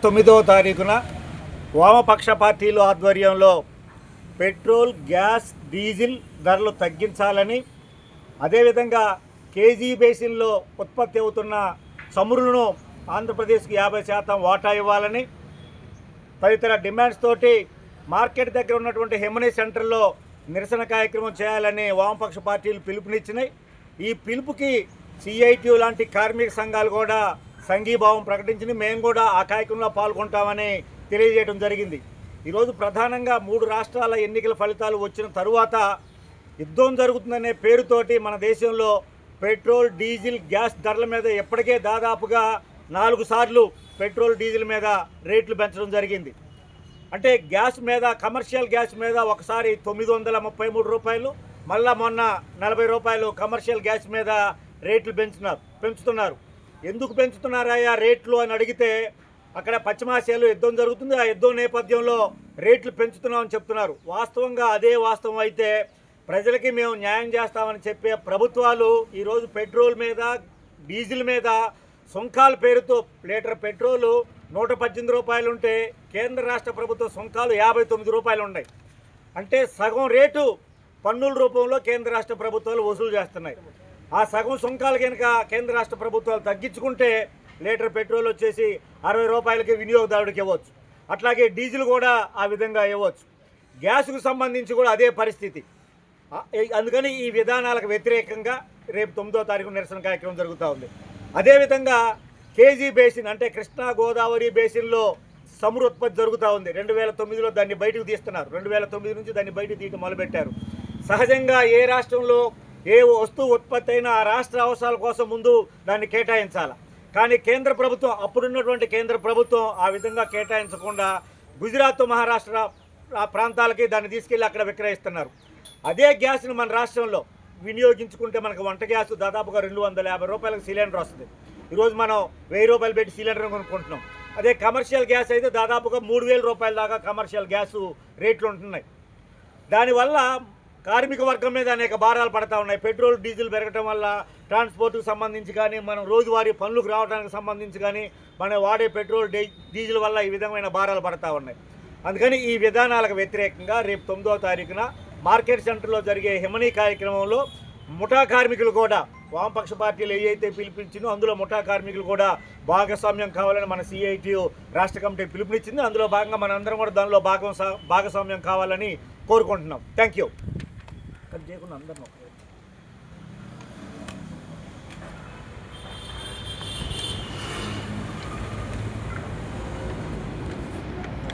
9వ తారీఖున వామపక్ష పార్టీలు ఆధ్వర్యంలో పెట్రోల్, గ్యాస్, డీజిల్ ధరలు తగ్గించాలని, అదేవిధంగా కేజీ బేసిన్లో ఉత్పత్తి అవుతున్న చమురులను ఆంధ్రప్రదేశ్కి 50% వాటా ఇవ్వాలని తదితర డిమాండ్స్ తోటి మార్కెట్ దగ్గర ఉన్నటువంటి హెమనీ సెంటర్లో నిరసన కార్యక్రమం చేయాలని వామపక్ష పార్టీలు పిలుపునిచ్చినాయి. ఈ పిలుపుకి సిఐటియు లాంటి కార్మిక సంఘాలు కూడా సంఘీభావం ప్రకటించింది. మేము కూడా ఆ కార్యక్రమంలో పాల్గొంటామని తెలియజేయడం జరిగింది. ఈరోజు ప్రధానంగా 3 రాష్ట్రాల ఎన్నికల ఫలితాలు వచ్చిన తరువాత యుద్ధం జరుగుతుందనే పేరుతోటి మన దేశంలో పెట్రోల్, డీజిల్, గ్యాస్ ధరల మీద ఎప్పటికే దాదాపుగా 4 సార్లు పెట్రోల్, డీజిల్ మీద రేట్లు పెంచడం జరిగింది. అంటే గ్యాస్ మీద, కమర్షియల్ గ్యాస్ మీద ఒకసారి 933 రూపాయలు, మళ్ళా మొన్న 40 రూపాయలు కమర్షియల్ గ్యాస్ మీద రేట్లు పెంచుతున్నారు. ఎందుకు పెంచుతున్నారయ్యా రేట్లు అని అడిగితే అక్కడ పశ్చిమాసియాలో యుద్ధం జరుగుతుంది, ఆ యుద్ధం నేపథ్యంలో రేట్లు పెంచుతున్నామని చెప్తున్నారు. వాస్తవంగా అదే వాస్తవం అయితే ప్రజలకి మేము న్యాయం చేస్తామని చెప్పే ప్రభుత్వాలు ఈరోజు పెట్రోల్ మీద, డీజిల్ మీద సుంకాల పేరుతో లీటర్ పెట్రోలు 118 రూపాయలు ఉంటే కేంద్ర రాష్ట్ర ప్రభుత్వ సుంకాలు 59 రూపాయలు ఉన్నాయి. అంటే సగం రేటు పన్నుల రూపంలో కేంద్ర రాష్ట్ర ప్రభుత్వాలు వసూలు చేస్తున్నాయి. ఆ సగం సుంకాలు కనుక కేంద్ర రాష్ట్ర ప్రభుత్వాలు తగ్గించుకుంటే లీటర్ పెట్రోల్ వచ్చేసి 60 రూపాయలకి వినియోగదారుడికి ఇవ్వచ్చు. అట్లాగే డీజిల్ కూడా ఆ విధంగా ఇవ్వచ్చు. గ్యాస్కు సంబంధించి కూడా అదే పరిస్థితి. అందుకని ఈ విధానాలకు వ్యతిరేకంగా రేపు 9వ తారీఖు నిరసన కార్యక్రమం జరుగుతూ ఉంది. అదేవిధంగా కేజీ బేసిన్ అంటే కృష్ణా గోదావరి బేసిన్లో చమురు ఉత్పత్తి జరుగుతూ ఉంది. 2009లో దాన్ని బయటకు తీస్తున్నారు. 2009 నుంచి దాన్ని బయటకు తీయడం మొదలుపెట్టారు. సహజంగా ఏ రాష్ట్రంలో ఏ వస్తువు ఉత్పత్తి అయినా ఆ రాష్ట్ర అవసరాల కోసం ముందు దాన్ని కేటాయించాలి. కానీ కేంద్ర ప్రభుత్వం, అప్పుడున్నటువంటి కేంద్ర ప్రభుత్వం ఆ విధంగా కేటాయించకుండా గుజరాత్, మహారాష్ట్ర ప్రాంతాలకి దాన్ని తీసుకెళ్ళి అక్కడ విక్రయిస్తున్నారు. అదే గ్యాస్ని మన రాష్ట్రంలో వినియోగించుకుంటే మనకు వంట గ్యాస్ దాదాపుగా 250 రూపాయలకు సిలిండర్ వస్తుంది. ఈరోజు మనం 1000 రూపాయలు పెట్టి సిలిండర్ కొనుక్కుంటున్నాం. అదే కమర్షియల్ గ్యాస్ అయితే దాదాపుగా 3000 రూపాయల దాకా కమర్షియల్ గ్యాసు రేట్లు ఉంటున్నాయి. దానివల్ల కార్మిక వర్గం మీద అనేక భారాలు పడతా ఉన్నాయి. పెట్రోల్, డీజిల్ పెరగటం వల్ల ట్రాన్స్పోర్ట్కి సంబంధించి కానీ, మనం రోజువారీ పనులకు రావడానికి సంబంధించి కానీ, మనం వాడే పెట్రోల్, డీజిల్ వల్ల ఈ విధమైన భారాలు పడతా ఉన్నాయి. అందుకని ఈ విధానాలకు వ్యతిరేకంగా రేపు 9వ తారీఖున మార్కెట్ సెంటర్లో జరిగే హెమనీ కార్యక్రమంలో ముఠా కార్మికులు కూడా, వామపక్ష పార్టీలు ఏవైతే పిలుపునిచ్చిందో అందులో ముఠా కార్మికులు కూడా భాగస్వామ్యం కావాలని మన సిఐటియు రాష్ట్ర కమిటీ పిలుపునిచ్చింది. అందులో భాగంగా మనందరం కూడా దానిలో భాగస్వామ్యం కావాలని కోరుకుంటున్నాం. Thank you. చేయకుండా అందరం